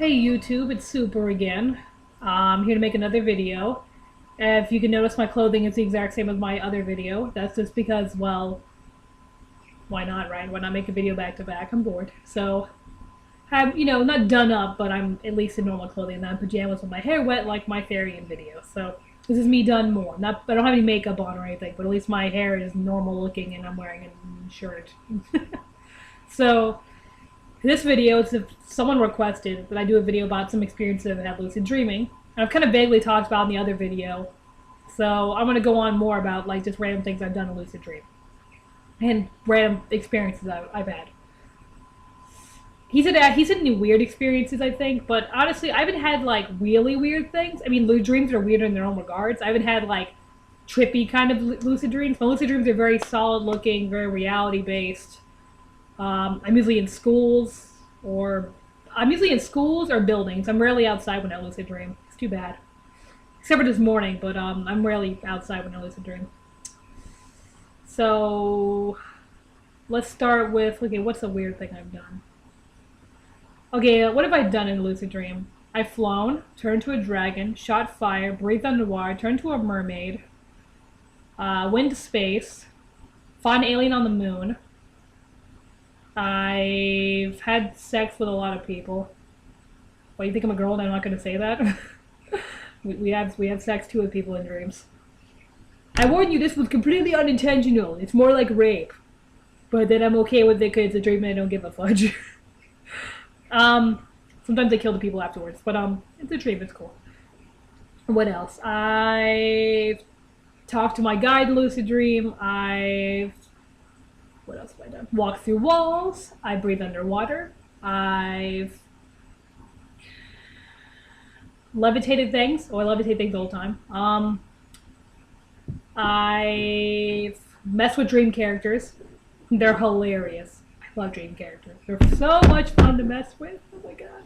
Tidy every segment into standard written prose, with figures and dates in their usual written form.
Hey YouTube, it's Super again. I'm here to make another video. If you can notice, my clothing is the exact same as my other video. That's just because, well, why not, right? Why not make a video back to back? I'm bored. So, I'm, not done up, but I'm at least in normal clothing. And I'm in pajamas with my hair wet like my Therian video. So, this is me done more. I don't have any makeup on or anything, but at least my hair is normal looking and I'm wearing a shirt. So, this video, it's if someone requested that I do a video about some experiences I've had lucid dreaming. I've kind of vaguely talked about in the other video, so I'm going to go on more about like just random things I've done in lucid dream and random experiences I've had. He said any weird experiences, I think, but honestly, I haven't had like really weird things. I mean, lucid dreams are weird in their own regards. I haven't had like trippy kind of lucid dreams. My lucid dreams are very solid looking, very reality based. I'm usually in schools or buildings. I'm rarely outside when I lucid dream. It's too bad. Except for this morning, but I'm rarely outside when I lucid dream. So let's start with, okay, what's a weird thing I've done? Okay, what have I done in a lucid dream? I've flown, turned to a dragon, shot fire, breathed underwater, turned to a mermaid, went to space, fought an alien on the moon. I've had sex with a lot of people. Why, you think I'm a girl and I'm not going to say that? we have sex too with people in dreams. I warn you, this was completely unintentional. It's more like rape. But then I'm okay with it because it's a dream and I don't give a fudge. Sometimes I kill the people afterwards, but it's a dream, it's cool. What else? I've talked to my guide in lucid dream. What else have I done? Walked through walls. I breathe underwater. I've levitated things. Oh, I levitate things all the time. I've messed with dream characters. They're hilarious. I love dream characters. They're so much fun to mess with. Oh my god.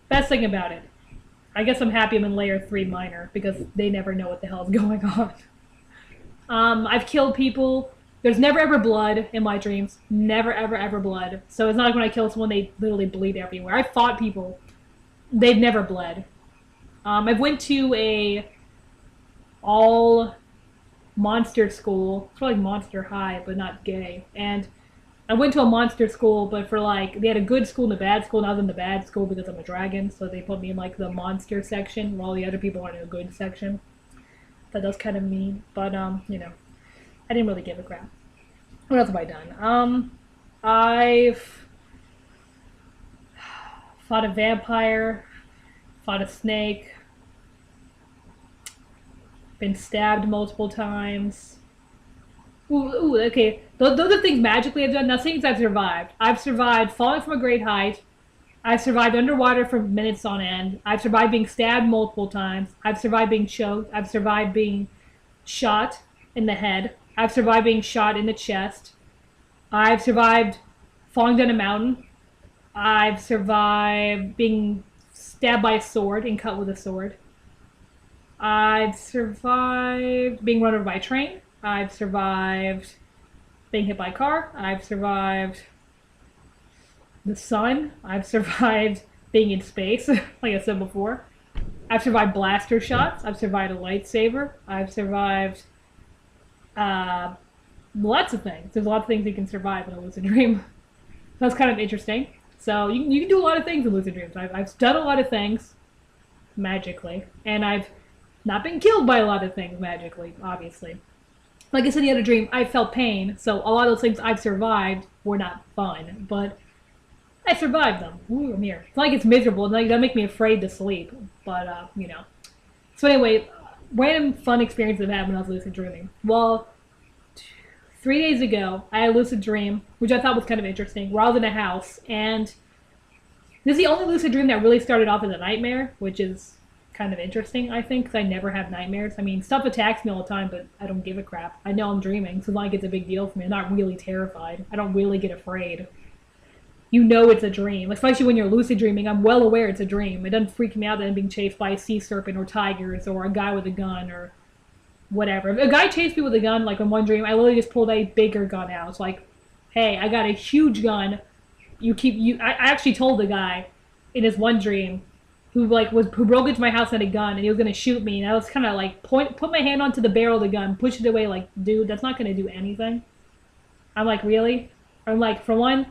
Best thing about it. I guess I'm happy I'm in layer 3 minor because they never know what the hell is going on. I've killed people. There's never ever blood in my dreams. Never ever ever blood. So it's not like when I kill someone they literally bleed everywhere. I fought people. They've never bled. I've went to a all monster school. It's probably Monster High, but not gay. And I went to a monster school, but for like, they had a good school and a bad school, and I was in the bad school because I'm a dragon, so they put me in like the monster section while the other people are in a good section. That was kind of mean, but I didn't really give a crap. What else have I done? I've fought a vampire, fought a snake, been stabbed multiple times. Ooh, okay. Those are things magically I've done. Now, things I've survived. I've survived falling from a great height. I've survived underwater for minutes on end. I've survived being stabbed multiple times. I've survived being choked. I've survived being shot in the head. I've survived being shot in the chest. I've survived falling down a mountain. I've survived being stabbed by a sword and cut with a sword. I've survived being run over by a train. I've survived being hit by a car. I've survived the sun. I've survived being in space, like I said before. I've survived blaster shots. I've survived a lightsaber. I've survived lots of things. There's a lot of things you can survive in a lucid dream. That's kind of interesting. So you can do a lot of things in lucid dreams. I've done a lot of things magically, and I've not been killed by a lot of things magically, obviously. Like I said in the other dream, I felt pain, so a lot of those things I've survived were not fun, but I survived them. Ooh, I'm here. It's not like it's miserable. It's not like that make me afraid to sleep, but, So anyway, random fun experience I've had when I was lucid dreaming. Well, 3 days ago, I had a lucid dream, which I thought was kind of interesting, where I was in a house, and this is the only lucid dream that really started off as a nightmare, which is kind of interesting, I think, because I never have nightmares. I mean, stuff attacks me all the time, but I don't give a crap. I know I'm dreaming, so it's not like it's a big deal for me. I'm not really terrified. I don't really get afraid. You know it's a dream, especially when you're lucid dreaming. I'm well aware it's a dream. It doesn't freak me out that I'm being chased by a sea serpent or tigers or a guy with a gun or whatever. If a guy chased me with a gun, like in one dream, I literally just pulled a bigger gun out. It's like, hey, I got a huge gun. I actually told the guy, in his one dream who broke into my house and had a gun and he was gonna shoot me, and I was kind of like put my hand onto the barrel of the gun, push it away, like, dude, that's not gonna do anything. I'm like, really? I'm like, for one,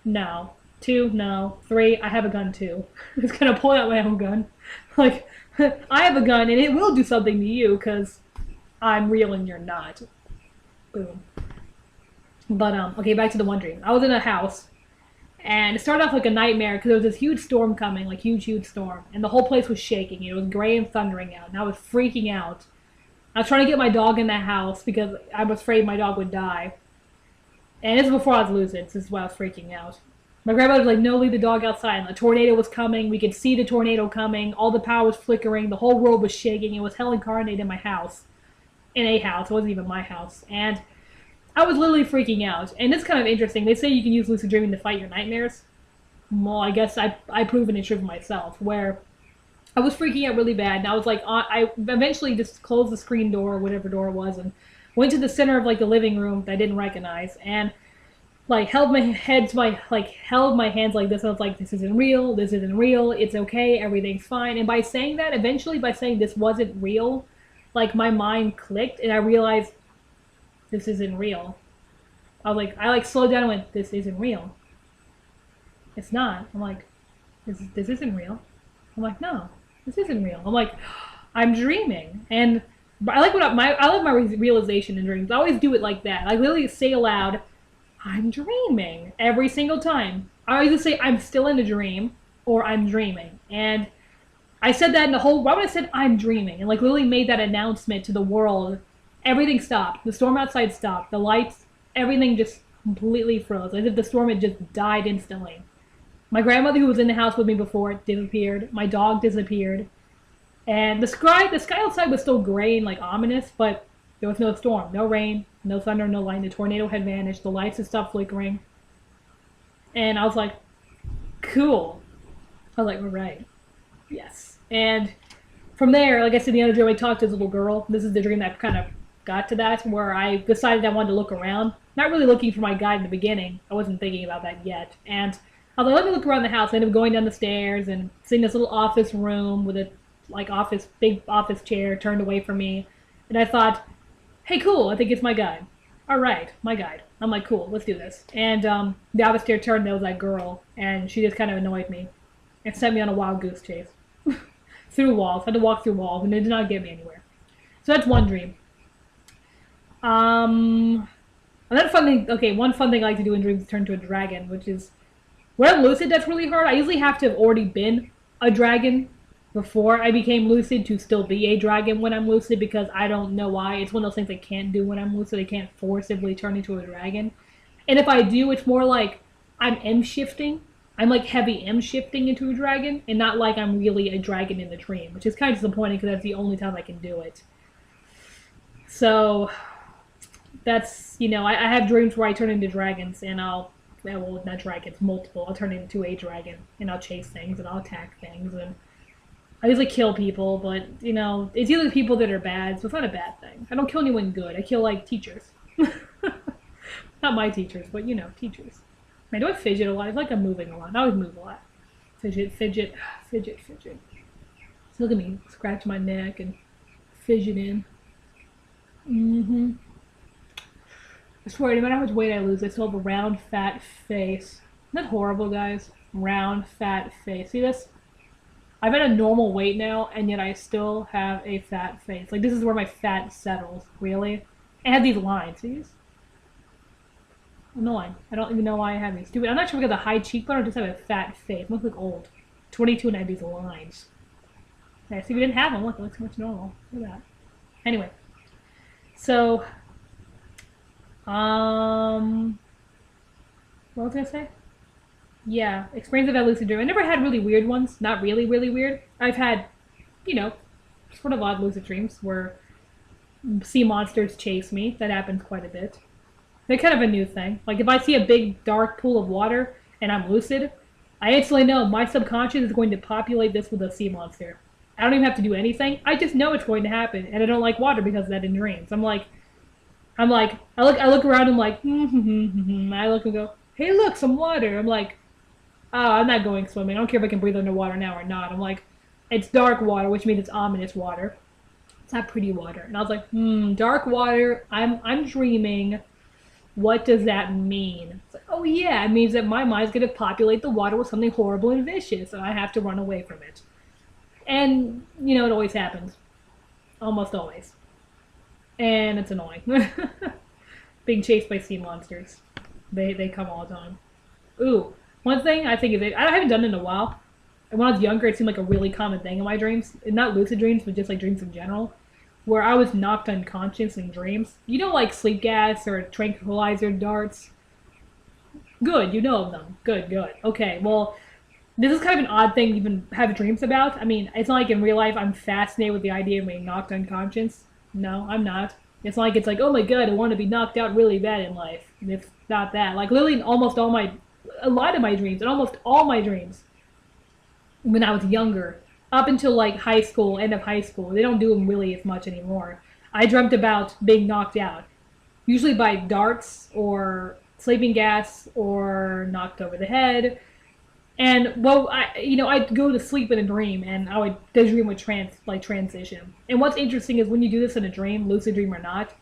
no. Two, no. Three, I have a gun too. It's gonna pull out my own gun. Like, I have a gun and it will do something to you because I'm real and you're not. Boom. But okay, back to the one dream. I was in a house. And it started off like a nightmare because there was this huge storm coming, like huge storm. And the whole place was shaking. It was gray and thundering out. And I was freaking out. I was trying to get my dog in the house because I was afraid my dog would die. And this is before I was lucid. This is why I was freaking out. My grandmother was like, no, leave the dog outside. And the tornado was coming. We could see the tornado coming. All the power was flickering. The whole world was shaking. It was hell incarnate in my house. In a house. It wasn't even my house. And I was literally freaking out. And it's kind of interesting. They say you can use lucid dreaming to fight your nightmares. Well, I guess I've proven it true for myself, where I was freaking out really bad, and I was like, I eventually just closed the screen door, whatever door it was, and went to the center of like the living room that I didn't recognize, and like held my hands like this. I was like, this isn't real, it's okay, everything's fine. And by saying that, eventually by saying this wasn't real, like my mind clicked, and I realized this isn't real. I slowed down and went, this isn't real. It's not. I'm like, this isn't real. I'm like, no, this isn't real. I'm like, I'm dreaming. And I like my realization in dreams. I always do it like that. I literally say aloud, I'm dreaming every single time. I either say I'm still in a dream or I'm dreaming. And I said that in the whole, right when I said I'm dreaming, and like literally made that announcement to the world, everything stopped. The storm outside stopped. The lights, everything just completely froze. As if the storm had just died instantly. My grandmother, who was in the house with me before, disappeared. My dog disappeared. And the sky outside was still gray and like ominous, but there was no storm, no rain, no thunder, no lightning. The tornado had vanished. The lights had stopped flickering. And I was like, cool. I was like, all right. Yes. And from there, like I said, the other dream, I talked to this little girl. This is the dream that kind of got to that, where I decided I wanted to look around. Not really looking for my guide in the beginning. I wasn't thinking about that yet. And I was like, let me look around the house. I ended up going down the stairs and seeing this little office room with a big office chair turned away from me. And I thought, hey, cool, I think it's my guide. All right, my guide. I'm like, cool, let's do this. And the office chair turned, and there was that girl, and she just kind of annoyed me and sent me on a wild goose chase. Through walls. I had to walk through walls, and it did not get me anywhere. So that's one dream. Another fun thing, one fun thing I like to do in dreams is turn to a dragon, which is, when I'm lucid, that's really hard. I usually have to have already been a dragon before I became lucid to still be a dragon when I'm lucid, because I don't know why. It's one of those things I can't do when I'm lucid. I can't forcibly turn into a dragon. And if I do, it's more like I'm M-shifting. I'm like heavy M-shifting into a dragon, and not like I'm really a dragon in the dream, which is kind of disappointing because that's the only time I can do it. So that's, I have dreams where I turn into dragons, and well, not dragons, multiple. I'll turn into a dragon, and I'll chase things, and I'll attack things, and I usually kill people, but, it's either the people that are bad, so it's not a bad thing. I don't kill anyone good. I kill, like, teachers. Not my teachers, but, teachers. Man, do I fidget a lot? I feel like I'm moving a lot. I always move a lot. Fidget. So look at me, scratch my neck and fidgeting. I swear, no matter how much weight I lose, I still have a round, fat face. Isn't that horrible, guys? Round, fat face. See this? I'm at a normal weight now, and yet I still have a fat face. Like, this is where my fat settles. Really? I have these lines. See these? Annoying. I don't even know why I have these. Stupid. I'm not sure if I got the high cheekbone or just have a fat face. I look like old. 22 and I have these lines. Yeah, see, we didn't have them. Look, it looks so much normal. Look at that. Anyway. So, what was I gonna say? Yeah, experience of a lucid dream. I never had really weird ones. Not really, really weird. I've had, sort of odd lucid dreams where sea monsters chase me. That happens quite a bit. They're kind of a new thing. Like, if I see a big, dark pool of water and I'm lucid, I instantly know my subconscious is going to populate this with a sea monster. I don't even have to do anything. I just know it's going to happen, and I don't like water because of that in dreams. I look around and I'm like, I look and go, hey, look, some water. I'm like, oh, I'm not going swimming. I don't care if I can breathe underwater now or not. I'm like, it's dark water, which means it's ominous water. It's not pretty water. And I was like, dark water. I'm dreaming. What does that mean? It's like, oh yeah, it means that my mind's gonna populate the water with something horrible and vicious, and I have to run away from it. And you know, it always happens, almost always, and it's annoying. Being chased by sea monsters, they come all the time. Ooh, one thing I think is I haven't done it in a while. And when I was younger, it seemed like a really common thing in my dreams, and not lucid dreams, but just like dreams in general, where I was knocked unconscious in dreams. You know, like sleep gas or tranquilizer darts. Good, you know of them. Good, good. Okay, well, this is kind of an odd thing to even have dreams about. I mean, it's not like in real life I'm fascinated with the idea of being knocked unconscious. No, I'm not. It's not like it's like, oh my god, I want to be knocked out really bad in life. And it's not that. Like, literally, a lot of my dreams, and almost all my dreams, when I was younger, up until like high school, end of high school, they don't do them really as much anymore. I dreamt about being knocked out, usually by darts or sleeping gas or knocked over the head. And well, I'd go to sleep in a dream, and the dream would transition. And what's interesting is when you do this in a dream, lucid dream or not,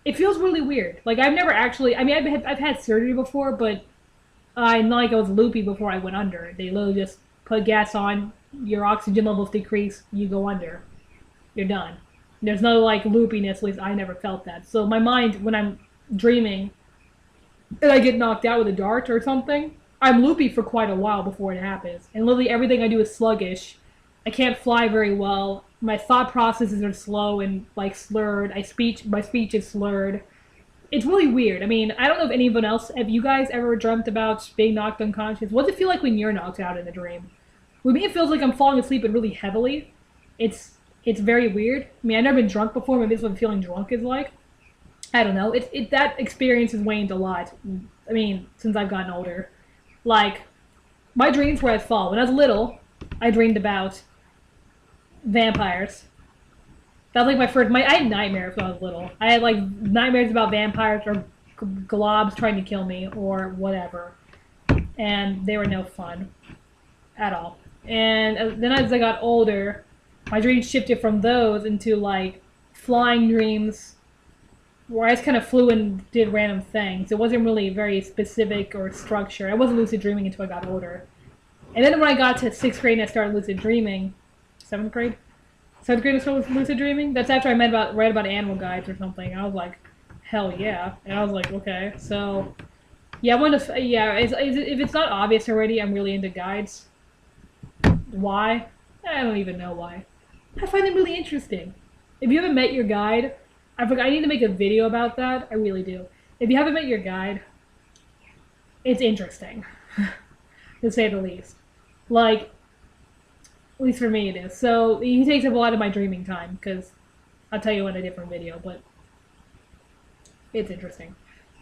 it feels really weird. Like I've never actually, I mean, I've had surgery before, but not like I was loopy before I went under. They literally just put gas on, your oxygen levels decrease, you go under, you're done. There's no like loopiness. At least I never felt that. So my mind, when I'm dreaming, and I get knocked out with a dart or something, I'm loopy for quite a while before it happens. And literally everything I do is sluggish. I can't fly very well. My thought processes are slow and like slurred. My speech is slurred. It's really weird. I mean, I don't know if anyone else, have you guys ever dreamt about being knocked unconscious? What does it feel like when you're knocked out in a dream? With me, it feels like I'm falling asleep but really heavily. It's very weird. I mean, I've never been drunk before. Maybe that's what feeling drunk is like. I don't know. That experience has waned a lot. I mean, since I've gotten older. Like, my dreams were as follow. When I was little, I dreamed about vampires. That was like I had nightmares when I was little. I had like nightmares about vampires or globs trying to kill me or whatever. And they were no fun at all. And then as I got older, my dreams shifted from those into like flying dreams where I just kind of flew and did random things. It wasn't really very specific or structured. I wasn't lucid dreaming until I got older. And then when I got to 6th grade and I started lucid dreaming, 7th grade? 7th grade I started lucid dreaming? That's after I read about animal guides or something. I was like, hell yeah. And I was like, okay. So, yeah, if it's not obvious already, I'm really into guides. Why? I don't even know why. I find them really interesting. If you haven't met your guide, I need to make a video about that. I really do. If you haven't met your guide, it's interesting, to say the least. Like, at least for me it is. So, he takes up a lot of my dreaming time, because I'll tell you in a different video, but it's interesting.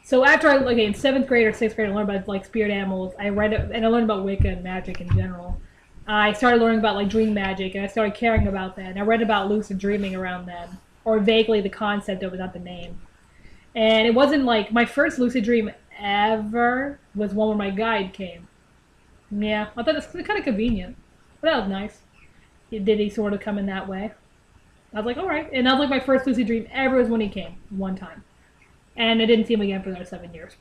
So after in 7th grade or 6th grade, I learned about like spirit animals. I learned about Wicca and magic in general. I started learning about like dream magic, and I started caring about that. And I read about lucid dreaming around then, or vaguely the concept of it, not the name. And it wasn't like my first lucid dream ever was one where my guide came. Yeah, I thought it was kind of convenient, but that was nice. Did he sort of come in that way? I was like, all right. And that was like my first lucid dream ever was when he came one time, and I didn't see him again for another 7 years.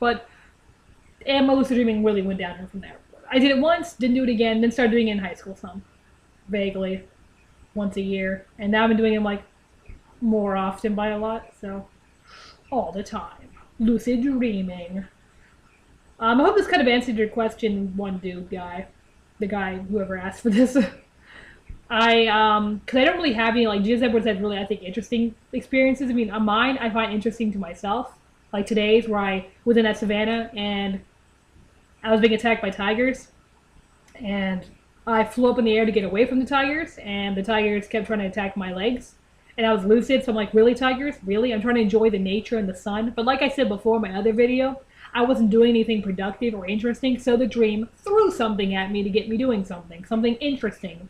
And my lucid dreaming really went downhill from there. I did it once, didn't do it again, then started doing it in high school some. Vaguely. Once a year. And now I've been doing it like more often by a lot, so all the time. Lucid dreaming. I hope this kind of answered your question, one dude guy. The guy, whoever asked for this. Because I don't really have any, like, Jesus Edwards had really, I think, interesting experiences. I mean, mine I find interesting to myself. Like today's, where I was in that savannah, and I was being attacked by tigers, and I flew up in the air to get away from the tigers, and the tigers kept trying to attack my legs, and I was lucid, so I'm like, really, tigers? Really? I'm trying to enjoy the nature and the sun. But like I said before in my other video, I wasn't doing anything productive or interesting, so the dream threw something at me to get me doing something interesting.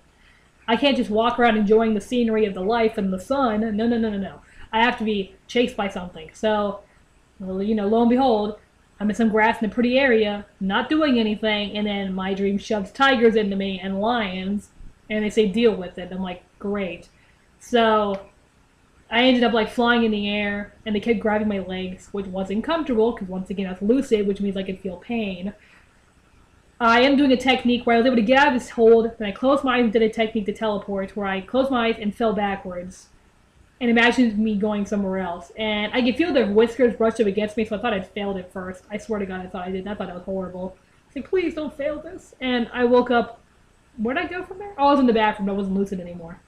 I can't just walk around enjoying the scenery of the life and the sun. No. I have to be chased by something. So, well, lo and behold, I'm in some grass in a pretty area, not doing anything, and then my dream shoves tigers into me and lions, and they say deal with it. I'm like, great. So I ended up like flying in the air, and they kept grabbing my legs, which wasn't comfortable because once again that's lucid, which means I could feel pain. I am doing a technique where I was able to get out of this hold, then I closed my eyes and did a technique to teleport, where I closed my eyes and fell backwards, and imagined me going somewhere else. And I could feel their whiskers brush up against me, so I thought I'd failed it first. I swear to God, I thought I did. I thought it was horrible. I was like, please don't fail this. And I woke up. Where'd I go from there? Oh, I was in the bathroom. I wasn't lucid anymore.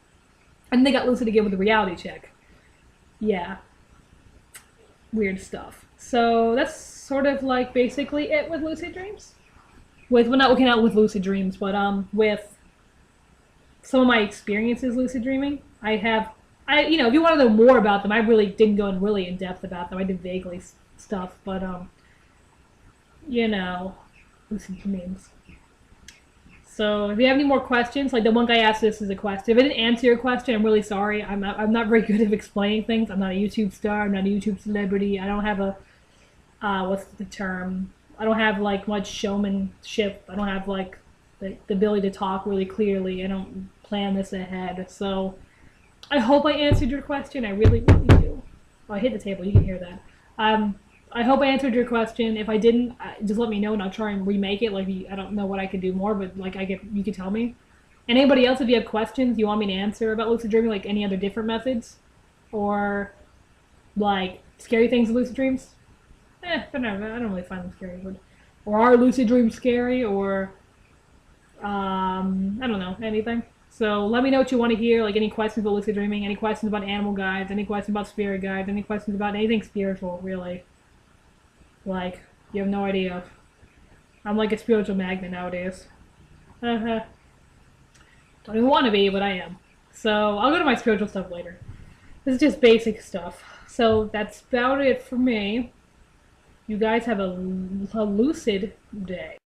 And then they got lucid again with the reality check. Yeah. Weird stuff. So that's sort of like basically it with lucid dreams. Well, not looking out with lucid dreams, but with some of my experiences lucid dreaming. If you want to know more about them, I really didn't go in really in depth about them. I did vaguely stuff, but lucid dreams. So if you have any more questions, like the one guy asked this as a question. If I didn't answer your question, I'm really sorry. I'm not very good at explaining things. I'm not a YouTube star. I'm not a YouTube celebrity. I don't have a what's the term? I don't have like much showmanship. I don't have like the ability to talk really clearly. I don't plan this ahead. So I hope I answered your question. I really, really do. Oh, I hit the table. You can hear that. I hope I answered your question. If I didn't, just let me know and I'll try and remake it. Like, I don't know what I could do more, but like you could tell me. And anybody else, if you have questions you want me to answer about lucid dreaming, like any other different methods, or like scary things with lucid dreams, but I don't really find them scary. Or are lucid dreams scary? Or I don't know, anything. So let me know what you want to hear, like any questions about lucid dreaming, any questions about animal guides, any questions about spirit guides, any questions about anything spiritual, really. Like, you have no idea. I'm like a spiritual magnet nowadays. Don't even want to be, but I am. So I'll go to my spiritual stuff later. This is just basic stuff. So that's about it for me. You guys have a lucid day.